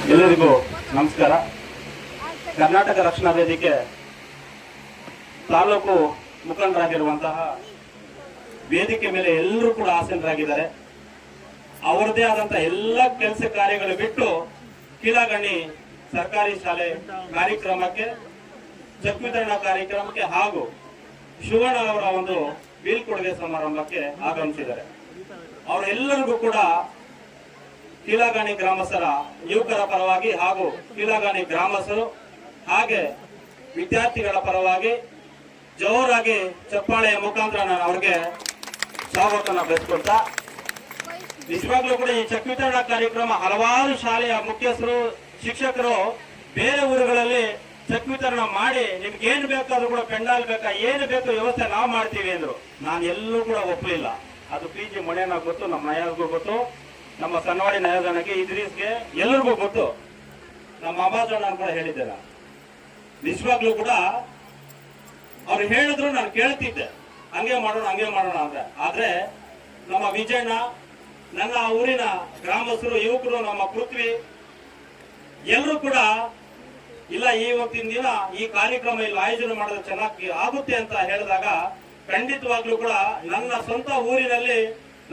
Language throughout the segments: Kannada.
ಎಲ್ಲರಿಗೂ ನಮಸ್ಕಾರ. ಕರ್ನಾಟಕ ರಕ್ಷಣಾ ವೇದಿಕೆ ತಾಲೂಕು ಮುಖಂಡರಾಗಿರುವಂತಹ ವೇದಿಕೆ ಮೇಲೆ ಎಲ್ಲರೂ ಕೂಡ ಆಸೀನರಾಗಿದ್ದಾರೆ. ಅವರದೇ ಆದಂತಹ ಎಲ್ಲ ಕೆಲಸ ಕಾರ್ಯಗಳು ಬಿಟ್ಟು ಕೀಲಾಗಣ್ಣಿ ಸರ್ಕಾರಿ ಶಾಲೆ ಕಾರ್ಯಕ್ರಮಕ್ಕೆ, ಚೆಕ್ ವಿತರಣಾ ಕಾರ್ಯಕ್ರಮಕ್ಕೆ ಹಾಗೂ ಶಿವಣ್ಣ ಅವರ ಒಂದು ಬೀಳ್ಕೊಡುಗೆ ಸಮಾರಂಭಕ್ಕೆ ಆಗಮಿಸಿದ್ದಾರೆ. ಅವರೆಲ್ಲರಿಗೂ ಕೂಡ ಕೀಲಾಗಣ್ಣಿ ಗ್ರಾಮಸ್ಥರ ಯುವಕರ ಪರವಾಗಿ ಹಾಗೂ ಕೀಲಾಗಣ್ಣಿ ಗ್ರಾಮಸ್ಥರು ಹಾಗೆ ವಿದ್ಯಾರ್ಥಿಗಳ ಪರವಾಗಿ ಜೋರಾಗಿ ಚಪ್ಪಾಳೆಯ ಮುಖಾಂತರ ನಾನು ಅವ್ರಿಗೆ ಸ್ವಾಗತನ ಬೆಳೆಸ್ಕೊಳ್ತಾ, ನಿಜವಾಗ್ಲೂ ಕೂಡ ಈ ಚೆಕ್ ವಿತರಣಾ ಕಾರ್ಯಕ್ರಮ ಹಲವಾರು ಶಾಲೆಯ ಮುಖ್ಯಸ್ಥರು, ಶಿಕ್ಷಕರು ಬೇರೆ ಊರುಗಳಲ್ಲಿ ಚೆಕ್ ವಿತರಣೆ ಮಾಡಿ ನಿಮ್ಗೆ ಏನು ಬೇಕಾದ್ರೂ ಕೂಡ ಪೆಂಡಾಲ್ ಬೇಕಾ ಏನು ಬೇಕು ವ್ಯವಸ್ಥೆ ನಾವು ಮಾಡ್ತೀವಿ ಅಂದ್ರು. ನಾನು ಎಲ್ಲೂ ಕೂಡ ಒಪ್ಪಲಿಲ್ಲ. ಅದು PG ಮಣಿಯನ್ನ ಗೊತ್ತು, ನಮ್ಮ ನಯಾಜ್ಗೂ ಗೊತ್ತು, ನಮ್ಮ ಸನ್ನವಾಡಿ ನಯಾಜನಕ್ಕೆ, ಇದ್ರೀಸ್ಗೆ ಎಲ್ಲರಿಗೂ ಗೊತ್ತು, ನಮ್ಮ ಅಬ್ಬಾಜಣ್ಣ ಕೂಡ ಹೇಳಿದ್ದೆ. ನಿಜವಾಗ್ಲೂ ಕೂಡ ಅವ್ರು ಹೇಳಿದ್ರು ನಾನು ಕೇಳ್ತಿದ್ದೆ, ಹಂಗೆ ಮಾಡೋಣ ಅಂದ್ರೆ. ಆದ್ರೆ ನಮ್ಮ ವಿಜಯಣ್ಣ, ನನ್ನ ಊರಿನ ಗ್ರಾಮಸ್ಥರು, ಯುವಕರು, ನಮ್ಮ ಪೃಥ್ವಿ ಎಲ್ಲರೂ ಕೂಡ ಇಲ್ಲ ಇವತ್ತಿನ ದಿನ ಈ ಕಾರ್ಯಕ್ರಮ ಇಲ್ಲಿ ಆಯೋಜನೆ ಮಾಡೋದು ಚೆನ್ನಾಗಿ ಆಗುತ್ತೆ ಅಂತ ಹೇಳಿದಾಗ ಖಂಡಿತವಾಗ್ಲೂ ಕೂಡ ನನ್ನ ಸ್ವಂತ ಊರಿನಲ್ಲಿ,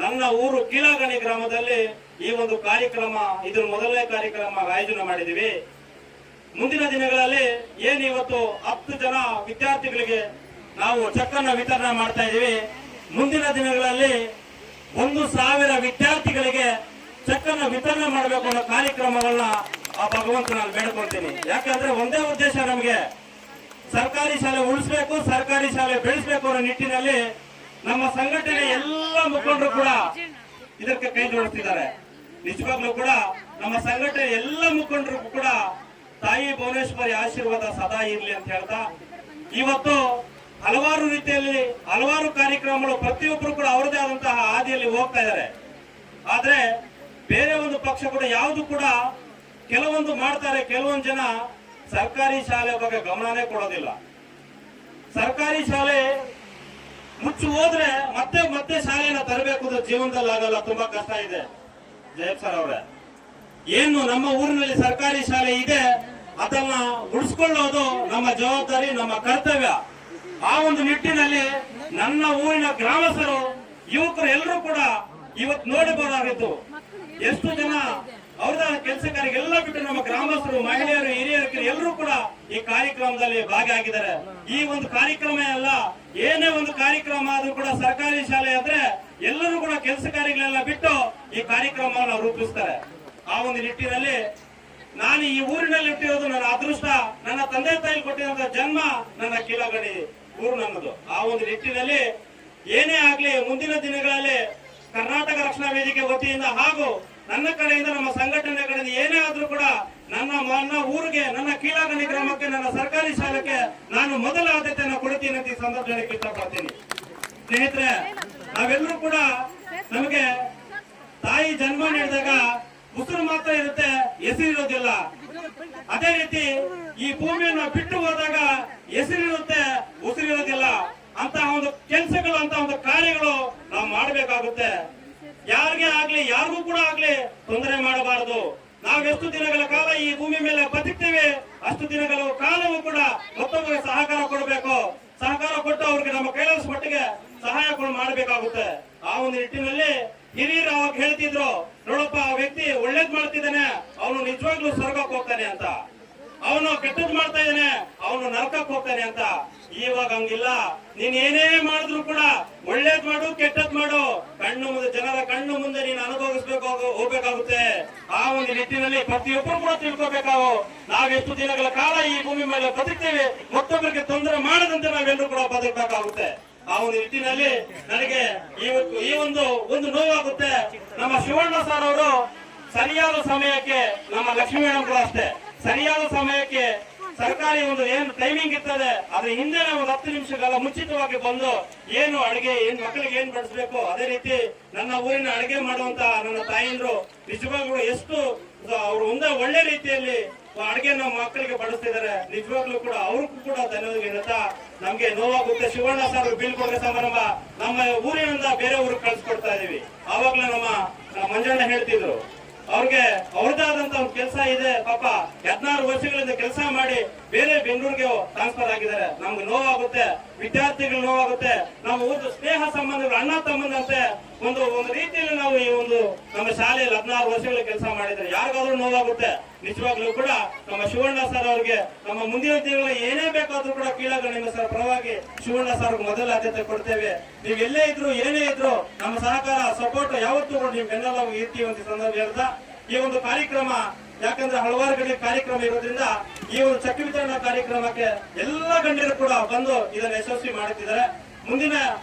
ನನ್ನ ಊರು ಕೀಲಾಗಣ್ಣಿ ಗ್ರಾಮದಲ್ಲಿ ಈ ಒಂದು ಕಾರ್ಯಕ್ರಮ, ಇದ್ರ ಮೊದಲನೇ ಕಾರ್ಯಕ್ರಮ ಆಯೋಜನೆ ಮಾಡಿದೀವಿ. ಮುಂದಿನ ದಿನಗಳಲ್ಲಿ ಏನ್ ಇವತ್ತು 10 ಜನ ವಿದ್ಯಾರ್ಥಿಗಳಿಗೆ ನಾವು ಚೆಕ್ ಅನ್ನ ವಿತರಣೆ ಮಾಡ್ತಾ ಇದೀವಿ. ಮುಂದಿನ ದಿನಗಳಲ್ಲಿ 1,000 ವಿದ್ಯಾರ್ಥಿಗಳಿಗೆ ಚೆಕ್ ಅನ್ನ ವಿತರಣೆ ಮಾಡಬೇಕು ಅನ್ನೋ ಕಾರ್ಯಕ್ರಮಗಳನ್ನ ಆ ಭಗವಂತ ನಾನು ಬೇಡ್ಕೊಳ್ತೀನಿ. ಯಾಕಂದ್ರೆ ಒಂದೇ ಉದ್ದೇಶ, ನಮಗೆ ಸರ್ಕಾರಿ ಶಾಲೆ ಉಳಿಸ್ಬೇಕು, ಸರ್ಕಾರಿ ಶಾಲೆ ಬೆಳೆಸಬೇಕು ಅನ್ನೋ ನಿಟ್ಟಿನಲ್ಲಿ ನಮ್ಮ ಸಂಘಟನೆ ಎಲ್ಲ ಮುಖಂಡರು ಕೂಡ ಇದಕ್ಕೆ ಕೈ ಜೋಡಿಸ್ತಿದ್ದಾರೆ. ನಿಜವಾಗ್ಲೂ ಕೂಡ ನಮ್ಮ ಸಂಘಟನೆ ಎಲ್ಲ ಮುಖಂಡರು ಕೂಡ ತಾಯಿ ಭುವನೇಶ್ವರಿ ಆಶೀರ್ವಾದ ಸದಾ ಇರ್ಲಿ ಅಂತ ಹೇಳ್ತಾ, ಇವತ್ತು ಹಲವಾರು ರೀತಿಯಲ್ಲಿ ಹಲವಾರು ಕಾರ್ಯಕ್ರಮಗಳು ಪ್ರತಿಯೊಬ್ಬರು ಕೂಡ ಅವರದೇ ಆದಂತಹ ಹಾದಿಯಲ್ಲಿ ಹೋಗ್ತಾ ಇದ್ದಾರೆ. ಆದ್ರೆ ಬೇರೆ ಒಂದು ಪಕ್ಷ ಕೂಡ ಯಾವುದು ಕೂಡ ಕೆಲವೊಂದು ಮಾಡ್ತಾರೆ, ಕೆಲವೊಂದು ಜನ ಸರ್ಕಾರಿ ಶಾಲೆ ಬಗ್ಗೆ ಗಮನನೇ ಕೊಡೋದಿಲ್ಲ. ಸರ್ಕಾರಿ ಶಾಲೆ ಮುಚ್ಚಿ ಹೋದ್ರೆ ಮತ್ತೆ ಮತ್ತೆ ಶಾಲೆನ ತರಬೇಕು ಜೀವನದಲ್ಲಿ ಆಗಲ್ಲ, ತುಂಬಾ ಕಷ್ಟ ಇದೆ. ಜಯಪ್ ಸರ್ ಅವರೇ, ಏನು ನಮ್ಮ ಊರಿನಲ್ಲಿ ಸರ್ಕಾರಿ ಶಾಲೆ ಇದೆ ಅದನ್ನ ಉಳಿಸ್ಕೊಳ್ಳೋದು ನಮ್ಮ ಜವಾಬ್ದಾರಿ, ನಮ್ಮ ಕರ್ತವ್ಯ. ಆ ಒಂದು ನಿಟ್ಟಿನಲ್ಲಿ ನನ್ನ ಊರಿನ ಗ್ರಾಮಸ್ಥರು, ಯುವಕರು ಎಲ್ಲರೂ ಕೂಡ ಇವತ್ತು ನೋಡಬಹುದಾಗಿತ್ತು ಎಷ್ಟು ಜನ ಅವ್ರದ ಕೆಲಸಗಾರಿಗೆಲ್ಲ ಬಿಟ್ಟು ನಮ್ಮ ಗ್ರಾಮಸ್ಥರು, ಮಹಿಳೆಯರು, ಹಿರಿಯರು ಎಲ್ಲರೂ ಕೂಡ ಈ ಕಾರ್ಯಕ್ರಮದಲ್ಲಿ ಭಾಗಿಯಾಗಿದ್ದಾರೆ. ಈ ಒಂದು ಕಾರ್ಯಕ್ರಮ ಅಲ್ಲ, ಏನೇ ಒಂದು ಕಾರ್ಯಕ್ರಮ ಆದ್ರೂ ಕೂಡ ಸರ್ಕಾರಿ ಶಾಲೆ ಆದ್ರೆ ಎಲ್ಲರೂ ಕೂಡ ಕೆಲಸ ಕಾರ್ಯಗಳೆಲ್ಲ ಬಿಟ್ಟು ಈ ಕಾರ್ಯಕ್ರಮವನ್ನು ರೂಪಿಸ್ತಾರೆ. ಆ ಒಂದು ನಿಟ್ಟಿನಲ್ಲಿ ನಾನು ಈ ಊರಿನಲ್ಲಿ ಹುಟ್ಟಿರೋದು ನನ್ನ ಅದೃಷ್ಟ, ನನ್ನ ತಂದೆ ತಾಯಿ ಕೊಟ್ಟಿರುವಂತಹ ಜನ್ಮ, ನನ್ನ ಕೀಲಾಗಣ್ಣಿ ಊರು ನನ್ನದು. ಆ ಒಂದು ನಿಟ್ಟಿನಲ್ಲಿ ಏನೇ ಆಗ್ಲಿ ಮುಂದಿನ ದಿನಗಳಲ್ಲಿ ಕರ್ನಾಟಕ ರಕ್ಷಣಾ ವೇದಿಕೆ ವತಿಯಿಂದ ಹಾಗೂ ನನ್ನ ಕಡೆಯಿಂದ, ನಮ್ಮ ಸಂಘಟನೆ ಕಡೆಯಿಂದ ಏನೇ ಆದ್ರೂ ಕೂಡ ನನ್ನ ಊರಿಗೆ, ನನ್ನ ಕೀಲಾಗಣ್ಣಿ ಗ್ರಾಮಕ್ಕೆ, ನನ್ನ ಸರ್ಕಾರಿ ಶಾಲೆಗೆ ನಾನು ಮೊದಲ ಆದ್ಯತೆಯನ್ನು ಕೊಡ್ತೀನಿ ಅಂತ ಈ ಸಂದರ್ಭದಲ್ಲಿ ಇಷ್ಟಪಡ್ತೀನಿ. ಸ್ನೇಹಿತರೆ, ನಾವೆಲ್ಲರೂ ಕೂಡ ನಮಗೆ ತಾಯಿ ಜನ್ಮ ನೀಡಿದಾಗ ಉಸಿರು ಮಾತ್ರ ಇರುತ್ತೆ, ಹೆಸರಿರೋದಿಲ್ಲ. ಅದೇ ರೀತಿ ಈ ಭೂಮಿಯನ್ನು ಬಿಟ್ಟು ಹೋದಾಗ ಹೆಸರಿರುತ್ತೆ, ಉಸಿರಿರೋದಿಲ್ಲ. ಅಂತಹ ಒಂದು ಕೆಲಸಗಳು, ಅಂತ ಒಂದು ಕಾರ್ಯಗಳು ನಾವು ಮಾಡಬೇಕಾಗುತ್ತೆ. ಯಾರಿಗೆ ಆಗ್ಲಿ, ಯಾರಿಗೂ ಕೂಡ ಆಗ್ಲಿ ತೊಂದರೆ ಮಾಡಬಾರದು. ನಾವೆಷ್ಟು ದಿನಗಳ ಕಾಲ ಈ ಭೂಮಿ ಮೇಲೆ ಬದುಕ್ತೇವೆ ಅಷ್ಟು ದಿನಗಳ ಕಾಲವೂ ಕೂಡ ಮತ್ತೊಬ್ಬರಿಗೆ ಸಹಕಾರ ಕೊಡಬೇಕು. ಸಹಕಾರ ಕೊಟ್ಟು ಅವ್ರಿಗೆ ನಮ್ಮ ಕೈಲಾಸ ಮಟ್ಟಿಗೆ ಸಹಾಯ ಮಾಡಬೇಕಾಗುತ್ತೆ. ಆ ಒಂದು ನಿಟ್ಟಿನಲ್ಲಿ ಹಿರಿಯರು ಅವಾಗ ಹೇಳ್ತಿದ್ರು, ನೋಡಪ್ಪ ಆ ವ್ಯಕ್ತಿ ಒಳ್ಳೇದ್ ಮಾಡ್ತಿದ್ದಾನೆ, ಅವನು ನಿಜವಾಗ್ಲೂ ಸ್ವರ್ಗಕ್ಕೆ ಹೋಗ್ತಾನೆ ಅಂತ, ಅವನು ಕೆಟ್ಟದ್ ಮಾಡ್ತಾ ಇದ್ದಾನೆ, ಅವನು ನರಕಕ್ಕೆ ಹೋಗ್ತಾನೆ ಅಂತ. ಇವಾಗ ಹಂಗಿಲ್ಲ. ನೀನ್ ಏನೇ ಮಾಡಿದ್ರು ಕೂಡ ಒಳ್ಳೇದ್ ಮಾಡು, ಕೆಟ್ಟದ್ ಮಾಡು, ಕಣ್ಣು ಮುಂದೆ, ಜನರ ಕಣ್ಣು ಮುಂದೆ ನೀನು ಅನುಭವಿಸ್ಬೇಕು, ಹೋಗ್ಬೇಕಾಗುತ್ತೆ. ಆ ಒಂದು ನಿಟ್ಟಿನಲ್ಲಿ ಪ್ರತಿಯೊಬ್ಬರು ಕೂಡ ತಿಳ್ಕೋಬೇಕಾವು. ನಾವೆಷ್ಟು ದಿನಗಳ ಕಾಲ ಈ ಭೂಮಿ ಮೇಲೆ ಬದುಕ್ತೇವೆ, ಮತ್ತೊಬ್ಬರಿಗೆ ತೊಂದರೆ ಮಾಡದಂತೆ ನಾವೆಲ್ಲರೂ ಕೂಡ ಬದುಕಬೇಕಾಗುತ್ತೆ. ಆ ಒಂದು ನಿಟ್ಟಿನಲ್ಲಿ ನನಗೆ ಈ ಒಂದು ನೋವಾಗುತ್ತೆ. ನಮ್ಮ ಶಿವಣ್ಣ ಸರ್ ಅವರು ಸರಿಯಾದ ಸಮಯಕ್ಕೆ, ನಮ್ಮ ಲಕ್ಷ್ಮೀ ಮೇಡಮ್ ಕೂಡ ಅಷ್ಟೇ ಸರಿಯಾದ ಸಮಯಕ್ಕೆ ಸರ್ಕಾರಿ ಒಂದು ಏನು ಟೈಮಿಂಗ್ ಇರ್ತದೆ ಅದ್ರ ಹಿಂದೆ ಒಂದು 10 ನಿಮಿಷಗಳ ಮುಂಚಿತವಾಗಿ ಬಂದು ಏನು ಅಡಿಗೆ, ಮಕ್ಕಳಿಗೆ ಏನ್ ಬಡಿಸ್ಬೇಕು, ಅದೇ ರೀತಿ ನನ್ನ ಊರಿನ ಅಡಿಗೆ ಮಾಡುವಂತ ನನ್ನ ತಾಯಿಂದ್ರು ನಿಜವಾಗ್ಲೂ ಎಷ್ಟು ಅವರು ಒಂದೇ ಒಳ್ಳೆ ರೀತಿಯಲ್ಲಿ ಅಡಿಗೆ ನಮ್ಮ ಮಕ್ಕಳಿಗೆ ಬಡಿಸ್ತಿದ್ದಾರೆ. ನಿಜವಾಗ್ಲೂ ಕೂಡ ಅವ್ರಿಗೂ ಕೂಡ ಧನ್ಯವಾದ ಹೇಳ್ತಾ, ನಮ್ಗೆ ನೋವಾಗುತ್ತೆ. ಶಿವಣ್ಣ ಸರ್ ಬೀಳ್ಕೊಡುಗೆ ಸಮಾರಂಭ ನಮ್ಮ ಊರಿನಿಂದ ಬೇರೆ ಊರಿಗೆ ಕಳ್ಸಿಕೊಡ್ತಾ ಇದೀವಿ. ಆವಾಗ್ಲೇ ನಮ್ಮ ಮಂಜಣ್ಣ ಹೇಳ್ತಿದ್ರು, ಅವ್ರಿಗೆ ಅವ್ರದ್ದಾದಂತ ಒಂದು ಕೆಲಸ ಇದೆ. ಪಾಪ 16 ವರ್ಷಗಳಿಂದ ಕೆಲಸ ಮಾಡಿ ಬೇರೆ ಬೆಂಗಳೂರಿಗೆ ಟ್ರಾನ್ಸ್ಫರ್ ಆಗಿದ್ದಾರೆ. ನಮ್ಗೆ ನೋವಾಗುತ್ತೆ, ವಿದ್ಯಾರ್ಥಿಗಳು ನೋವಾಗುತ್ತೆ. ನಾವು ಒಂದು ಸ್ನೇಹ ಸಂಬಂಧಗಳು, ಅಣ್ಣ ತಮ್ಮಂದಂತೆ ಒಂದು ರೀತಿಯಲ್ಲಿ ನಾವು ಈ ಒಂದು ನಮ್ಮ ಶಾಲೆಯಲ್ಲಿ 16 ವರ್ಷಗಳ ಕೆಲಸ ಮಾಡಿದ್ರೆ ಯಾರಿಗಾದ್ರೂ ನೋವಾಗುತ್ತೆ. ನಿಜವಾಗ್ಲೂ ಕೂಡ ನಮ್ಮ ಶಿವಣ್ಣ ಸರ್ ಅವ್ರಿಗೆ ನಮ್ಮ ಮುಂದಿನ ದಿನಗಳಲ್ಲಿ ಏನೇ ಬೇಕಾದ್ರೂ ಕೂಡ ಕೀಳಗಣ್ಣಿನ ಸರ್ ಪರವಾಗಿ ಶಿವಣ್ಣ ಸರ್ ಮೊದಲ ಆದ್ಯತೆ ಕೊಡ್ತೇವೆ. ನೀವು ಎಲ್ಲೇ ಇದ್ರು ಏನೇ ಇದ್ರು ನಮ್ಮ ಸಹಕಾರ ಸಪೋರ್ಟ್ ಯಾವತ್ತೂ ಕೂಡ ನೀವು ಬೆನ್ನೆಲ್ಲ ಇರ್ತೀವಿ ಅಂತ ಸಂದರ್ಭ ಹೇಳ್ತಾ ಈ ಒಂದು ಕಾರ್ಯಕ್ರಮ, ಯಾಕಂದ್ರೆ ಹಲವಾರು ಗಣ್ಯ ಕಾರ್ಯಕ್ರಮ ಇರೋದ್ರಿಂದ ಈ ಒಂದು ಚಕ್ರ ವಿತರಣಾ ಕಾರ್ಯಕ್ರಮಕ್ಕೆ ಎಲ್ಲ ಗಣ್ಯರು ಕೂಡ ಬಂದು ಇದನ್ನು ಯಶಸ್ವಿ ಮಾಡುತ್ತಿದ್ದಾರೆ. ಮುಂದಿನ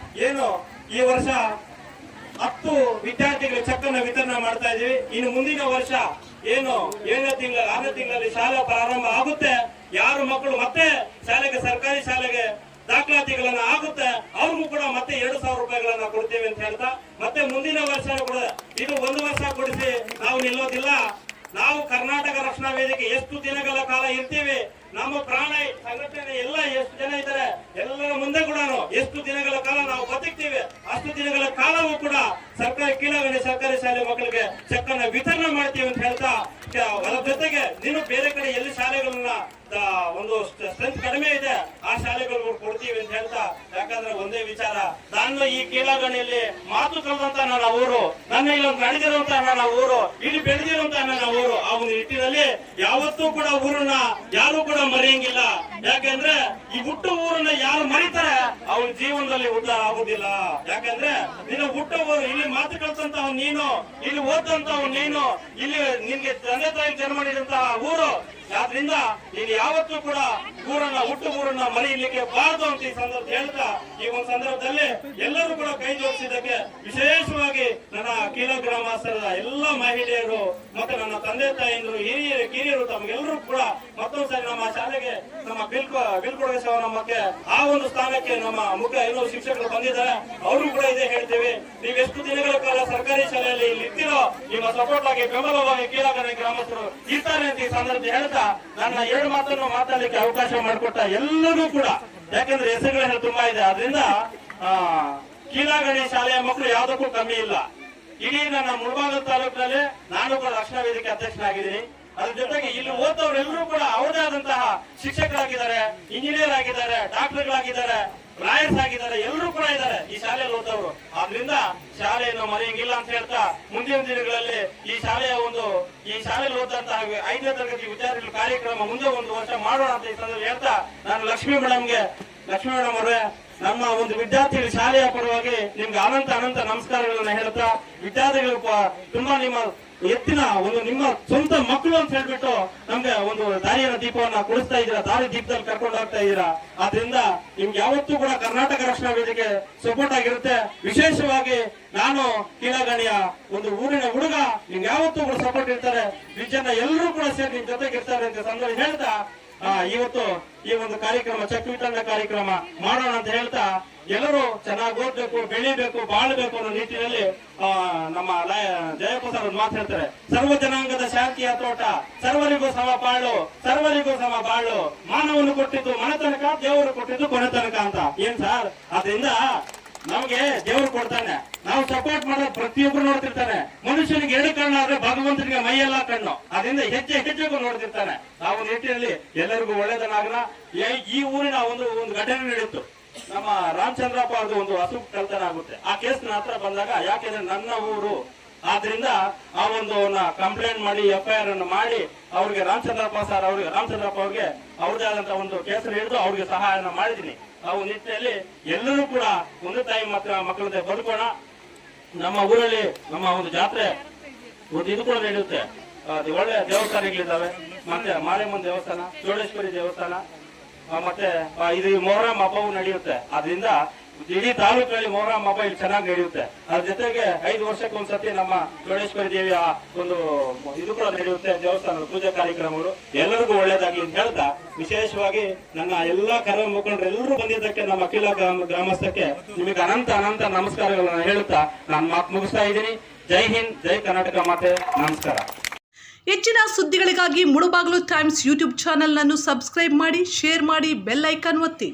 ಏನು ಈ ವರ್ಷ 10 ವಿದ್ಯಾರ್ಥಿಗಳಿಗೆ ಚೆಕ್ಕನ್ನು ವಿತರಣೆ ಮಾಡ್ತಾ ಇದೀವಿ. ಇನ್ನು ಮುಂದಿನ ವರ್ಷ ಏನು 7ನೇ ತಿಂಗಳ 6ನೇ ತಿಂಗಳಲ್ಲಿ ಶಾಲಾ ಪ್ರಾರಂಭ ಆಗುತ್ತೆ. ಯಾರು ಮಕ್ಕಳು ಮತ್ತೆ ಶಾಲೆಗೆ, ಸರ್ಕಾರಿ ಶಾಲೆಗೆ ದಾಖಲಾತಿಗಳನ್ನ ಆಗುತ್ತೆ, ಅವ್ರಿಗೂ ಕೂಡ ಮತ್ತೆ 2,000 ರೂಪಾಯಿಗಳನ್ನ ಕೊಡ್ತೇವೆ ಅಂತ ಹೇಳ್ತಾ, ಮತ್ತೆ ಮುಂದಿನ ವರ್ಷ ಕೂಡ ಇದು 1 ವರ್ಷ ಕೊಡಿಸಿ ನಾವು ನಿಲ್ಲೋದಿಲ್ಲ. ನಾವು ಕರ್ನಾಟಕ ರಕ್ಷಣಾ ವೇದಿಕೆ ಎಷ್ಟು ದಿನಗಳ ಕಾಲ ಇರ್ತೀವಿ, ನಮ್ಮ ಪ್ರಾಣ ಸಂಘಟನೆ ಎಲ್ಲ ಎಷ್ಟು ಜನ ಇದ್ದಾರೆ, ಎಲ್ಲರ ಮುಂದೆ ಕೂಡ ಎಷ್ಟು ದಿನಗಳ ಕಾಲ ನಾವು ಬದುಕ್ತೀವಿ, ಅಷ್ಟು ದಿನಗಳ ಕಾಲವೂ ಕೂಡ ಕೀಳಗಣ್ಣಿ ಸರ್ಕಾರಿ ಶಾಲೆ ಮಕ್ಕಳಿಗೆ ಚೆಕ್ ಅನ್ನ ವಿತರಣೆ ಮಾಡ್ತೀವಿ ಅಂತ ಹೇಳ್ತಾ, ಅದರ ಜೊತೆಗೆ ನೀನು ಬೇರೆ ಕಡೆ ಎಲ್ಲಿ ಶಾಲೆಗಳನ್ನ ಒಂದು ಸ್ಟ್ರೆಂತ್ ಕಡಿಮೆ ಇದೆ ಆ ಶಾಲೆಗಳು ಕೊಡ್ತೀವಿ ಅಂತ ಹೇಳ್ತಾ, ಯಾಕಂದ್ರೆ ಒಂದೇ ವಿಚಾರ, ನಾನು ಈ ಕೀಳಗಣ್ಣಿಯಲ್ಲಿ ಮಾತು ಕಳೆದಂತ ನನ್ನ ಊರು, ನನ್ನ ಇಲ್ಲೊಂದು ನಡೆದಿರುವಂತ ನನ್ನ ಊರು, ಇಲ್ಲಿ ಬೆಳೆದಿರುವಂತ ನನ್ನ ಊರು, ಆ ಒಂದು ನಿಟ್ಟಿನಲ್ಲಿ ಯಾವತ್ತೂ ಕೂಡ ಊರನ್ನ ಯಾರು ಕೂಡ ಮರೆಯಂಗಿಲ್ಲ. ಯಾಕೆಂದ್ರೆ ಈ ಹುಟ್ಟು ಊರನ್ನ ಯಾರು ಮರಿತಾರೆ ಅವ್ರ ಜೀವನದಲ್ಲಿ ಉದ್ಧಾರ ಆಗುದಿಲ್ಲ. ಯಾಕಂದ್ರೆ ನಿನ್ನ ಹುಟ್ಟ ಊರು, ಇಲ್ಲಿ ಮಾತು ಕಲ್ತಂತಹ ನೀನು, ಇಲ್ಲಿ ಓದಂತಹ ನೀನು, ಇಲ್ಲಿ ನಿನ್ಗೆ ತಂದೆ ತಾಯಿ ಜನ್ಮ ನೀಡಿದಂತಹ ಊರು. ಆದ್ರಿಂದ ನೀನು ಯಾವತ್ತೂ ಕೂಡ ಹುಟ್ಟು ಊರನ್ನ ಮರೆಯಲಿಕ್ಕೆ ಬಾರದು ಅಂತ ಈ ಸಂದರ್ಭ ಹೇಳ್ತಾ, ಈ ಒಂದು ಸಂದರ್ಭದಲ್ಲಿ ಎಲ್ಲರೂ ಕೂಡ ಕೈ ಜೋಡಿಸಿದ್ದಕ್ಕೆ ವಿಶೇಷವಾಗಿ ನನ್ನ ಕೀಲ ಗ್ರಾಮಸ್ಥರ ಎಲ್ಲ ಮಹಿಳೆಯರು ಮತ್ತೆ ನನ್ನ ತಂದೆ ತಾಯಿಯರು, ಹಿರಿಯರು, ಕಿರಿಯರು ತಮಗೆಲ್ಲರೂ ಕೂಡ ಮತ್ತೊಂದು ಸಾರಿ ನಮ್ಮ ಶಾಲೆಗೆ ನಮ್ಮ ಬೀಳ್ಕೊಡುಗೆ ನಮ್ಮಕ್ಕೆ ಆ ಒಂದು ಸ್ಥಾನಕ್ಕೆ ನಮ್ಮ ಮುಖ್ಯ ಏನೋ ಶಿಕ್ಷಕರು ಬಂದಿದ್ದಾರೆ. ಅವರು ಕೂಡ ಇದೇ ಹೇಳ್ತೇವೆ, ನೀವೆಷ್ಟು ದಿನಗಳ ಕಾಲ ಸರ್ಕಾರಿ ಶಾಲೆಯಲ್ಲಿ ಇಲ್ಲಿ ಇರ್ತೀರೋ ನಿಮ್ಮ ಸಪೋರ್ಟ್ ಆಗಿ ಬೆಂಬಲವಾಗಿ ಕೀಳಗಣ್ಣಿ ಗ್ರಾಮಸ್ಥರು ಇರ್ತಾರೆ ಅಂತ ಈ ಸಂದರ್ಭ ಹೇಳ್ತಾ ನನ್ನ 2 ಮಾತನ್ನು ಮಾತಾಡಲಿಕ್ಕೆ ಅವಕಾಶ ಮಾಡಿಕೊಟ್ಟ ಎಲ್ಲರಿಗೂ ಕೂಡ, ಯಾಕಂದ್ರೆ ಹೆಸರುಗಳು ತುಂಬಾ ಇದೆ, ಆದ್ರಿಂದ ಕೀಳಗಣ್ಣಿ ಶಾಲೆಯ ಮಕ್ಕಳು ಯಾವುದಕ್ಕೂ ಕಮ್ಮಿ ಇಲ್ಲ. ಇಡೀ ನನ್ನ ಮುಳಬಾಗಿಲು ತಾಲೂಕಿನಲ್ಲಿ ನಾನು ಕೂಡ ರಕ್ಷಣಾ ವೇದಿಕೆ ಅಧ್ಯಕ್ಷನಾಗಿದ್ದೀನಿ. ಅದ್ರ ಜೊತೆಗೆ ಇಲ್ಲಿ ಓದೋರೆಲ್ಲರೂ ಕೂಡ ಅವರದೇ ಆದಂತಹ ಶಿಕ್ಷಕರಾಗಿದ್ದಾರೆ, ಇಂಜಿನಿಯರ್ ಆಗಿದ್ದಾರೆ, ಡಾಕ್ಟರ್ಗಳಾಗಿದ್ದಾರೆ, ಲಾಯರ್ಸ್ ಆಗಿದ್ದಾರೆ, ಎಲ್ಲರೂ ಕೂಡ ಇದ್ದಾರೆ ಈ ಶಾಲೆಯಲ್ಲಿ ಓದೋರು. ಆದ್ರಿಂದ ಶಾಲೆಯನ್ನು ಮರೆಯಂಗಿಲ್ಲ ಅಂತ ಹೇಳ್ತಾ, ಮುಂದಿನ ದಿನಗಳಲ್ಲಿ ಈ ಶಾಲೆಯಲ್ಲಿ ಓದಂತಹ 5ನೇ ತರಗತಿ ವಿದ್ಯಾರ್ಥಿಗಳ ಕಾರ್ಯಕ್ರಮ ಮುಂದೆ 1 ವರ್ಷ ಮಾಡೋಣ ಅಂತ ಈ ಸಂದರ್ಭ ಹೇಳ್ತಾ, ನಾನು ಲಕ್ಷ್ಮೀ ಮೇಡಮ್ ಅವರೇ, ನಮ್ಮ ಒಂದು ವಿದ್ಯಾರ್ಥಿಗಳ ಶಾಲೆಯ ಪರವಾಗಿ ನಿಮ್ಗೆ ಅನಂತ ನಮಸ್ಕಾರಗಳನ್ನ ಹೇಳ್ತಾ, ವಿದ್ಯಾರ್ಥಿಗಳು ತುಂಬಾ ನಿಮ್ಮ ಎತ್ತಿನ ಒಂದು ನಿಮ್ಮ ಸ್ವಂತ ಮಕ್ಕಳು ಅಂತ ಹೇಳ್ಬಿಟ್ಟು ನಮ್ಗೆ ಒಂದು ದಾರಿಯ ದೀಪವನ್ನ ಕೊಡಿಸ್ತಾ ಇದ್ದೀರಾ, ದಾರಿ ದೀಪದಲ್ಲಿ ಕರ್ಕೊಂಡು ಹೋಗ್ತಾ ಇದ್ದೀರಾ. ಆದ್ರಿಂದ ನಿಮ್ಗೆ ಯಾವತ್ತೂ ಕೂಡ ಕರ್ನಾಟಕ ರಕ್ಷಣಾ ವೇದಿಕೆ ಸಪೋರ್ಟ್ ಆಗಿರುತ್ತೆ. ವಿಶೇಷವಾಗಿ ನಾನು ಕೀಳಗಣ್ಣಿಯ ಒಂದು ಊರಿನ ಹುಡುಗ, ನಿಮ್ಗೆ ಯಾವತ್ತೂ ಕೂಡ ಸಪೋರ್ಟ್ ಇರ್ತಾರೆ. ವಿಜಯನ ಎಲ್ಲರೂ ಕೂಡ ಸೇರಿ ನಿಮ್ ಜೊತೆಗೆ ಇರ್ತಾರೆ ಅಂತ ಸಂದರ್ಭ ಹೇಳ್ತಾ, ಇವತ್ತು ಈ ಒಂದು ಕಾರ್ಯಕ್ರಮ ಚೆಕ್ ವಿತರಣಾ ಕಾರ್ಯಕ್ರಮ ಮಾಡೋಣ ಅಂತ ಹೇಳ್ತಾ, ಎಲ್ಲರೂ ಚೆನ್ನಾಗಿ ಓದ್ಬೇಕು, ಬೆಳಿಬೇಕು, ಬಾಳ್ಬೇಕು ಅನ್ನೋ ನಿಟ್ಟಿನಲ್ಲಿ ನಮ್ಮ ಜಯಪ್ಪ ಸರ್ ಒಂದು ಮಾತು ಹೇಳ್ತಾರೆ, ಸರ್ವ ಜನಾಂಗದ ಶಾಂತಿಯ ತೋಟ, ಸರ್ವರಿಗೂ ಸಮ ಬಾಳು, ಸರ್ವರಿಗೂ ಸಮ ಬಾಳು, ಮಾನವನು ಕೊಟ್ಟಿದ್ದು ಮನೆತನಕ, ದೇವರು ಕೊಟ್ಟಿದ್ದು ಕೊನೆತನಕ ಅಂತ. ಏನ್ ಸರ್, ಅದರಿಂದ ನಮ್ಗೆ ದೇವರು ಕೊಡ್ತಾನೆ, ನಾವು ಸಪೋರ್ಟ್ ಮಾಡೋದು ಪ್ರತಿಯೊಬ್ರು ನೋಡ್ತಿರ್ತಾನೆ. ಮನುಷ್ಯನಿಗೆ 2 ಕಣ್ಣು ಆದ್ರೆ ಭಗವಂತನಿಗೆ ಮೈಯೆಲ್ಲ ಕಣ್ಣು, ಅದರಿಂದ ಹೆಜ್ಜೆಗೂ ನೋಡ್ತಿರ್ತಾನೆ. ನಾವು ನಿಟ್ಟಿನಲ್ಲಿ ಎಲ್ಲರಿಗೂ ಒಳ್ಳೇದನ್ನಾಗಲ್ಲ. ಈ ಊರಿನ ಒಂದು ಘಟನೆ ನಡೆಯಿತು, ನಮ್ಮ ರಾಮಚಂದ್ರಪ್ಪ ಅವ್ರದ್ದು ಒಂದು ಹಸು ಕಳ್ತನ ಆಗುತ್ತೆ. ಆ ಕೇಸ್ ಹತ್ರ ಬಂದಾಗ, ಯಾಕೆಂದ್ರೆ ನನ್ನ ಊರು, ಆದ್ರಿಂದ ಆ ಒಂದು ಕಂಪ್ಲೇಂಟ್ ಮಾಡಿ FIR ಅನ್ನು ಮಾಡಿ ಅವ್ರಿಗೆ ರಾಮಚಂದ್ರಪ್ಪ ಅವ್ರಿಗೆ ಅವ್ರದೇ ಆದಂತಹ ಒಂದು ಕೇಸ್ ಹಿಡಿದು ಅವ್ರಿಗೆ ಸಹಾಯನ ಮಾಡಿದೀನಿ. ಆ ಒಂದು ನಿಟ್ಟಿನಲ್ಲಿ ಎಲ್ಲರೂ ಕೂಡ ಒಂದು ತಾಯಿ ಮಕ್ಕಳಂತೆ ಬದುಕೋಣ. ನಮ್ಮ ಊರಲ್ಲಿ ನಮ್ಮ ಒಂದು ಜಾತ್ರೆ ಇದು ಕೂಡ ನಡೆಯುತ್ತೆ, ಒಳ್ಳೆ ದೇವಸ್ಥಾನಗಳಿದ್ದಾವೆ. ಮತ್ತೆ ಮಾರಿಯಮ್ಮನ ದೇವಸ್ಥಾನ, ಚೋಳೇಶ್ವರಿ ದೇವಸ್ಥಾನ, ಮತ್ತೆ ಇದು ಮೊಹರಂ ಹಬ್ಬವು ನಡೆಯುತ್ತೆ. ಅದರಿಂದ ಇಡೀ ತಾಲೂಕಿನಲ್ಲಿ ಮೊಹರಂ ಹಬ್ಬ ಇಲ್ಲಿ ಚೆನ್ನಾಗಿ ನಡೆಯುತ್ತೆ. ಅದ್ರ ಜೊತೆಗೆ 5 ವರ್ಷಕ್ಕೊಂದ್ಸತಿ ನಮ್ಮ ಚೋಳೇಶ್ವರಿ ದೇವಿಯ ಒಂದು ಇದು ಕೂಡ ನಡೆಯುತ್ತೆ, ದೇವಸ್ಥಾನದ ಪೂಜಾ ಕಾರ್ಯಕ್ರಮಗಳು. ಎಲ್ಲರಿಗೂ ಒಳ್ಳೇದಾಗ್ಲಿ ಅಂತ ಹೇಳ್ತಾ, ವಿಶೇಷವಾಗಿ ನನ್ನ ಎಲ್ಲಾ ಕರ್ಮ ಮುಖಂಡರು ಎಲ್ಲರೂ ಬಂದಿದ್ದಕ್ಕೆ ನಮ್ಮ ಕೀಲ ಗ್ರಾಮಸ್ಥಕ್ಕೆ ನಿಮಗೆ ಅನಂತ ನಮಸ್ಕಾರಗಳನ್ನ ಹೇಳುತ್ತಾ ನಾನು ಮಾತು ಮುಗಿಸ್ತಾ ಇದ್ದೀನಿ. ಜೈ ಹಿಂದ್, ಜೈ ಕರ್ನಾಟಕ ಮಾತೆ, ನಮಸ್ಕಾರ. ಹೆಚ್ಚಿನ ಸುದ್ದಿಗಳಿಗಾಗಿ ಮುಳಬಾಗಿಲು ಟೈಮ್ಸ್ ಯೂಟ್ಯೂಬ್ ಚಾನೆಲ್ ಅನ್ನು ಸಬ್ಸ್ಕ್ರೈಬ್ ಮಾಡಿ, ಶೇರ್ ಮಾಡಿ, ಬೆಲ್ ಐಕಾನ್ ಒತ್ತಿ.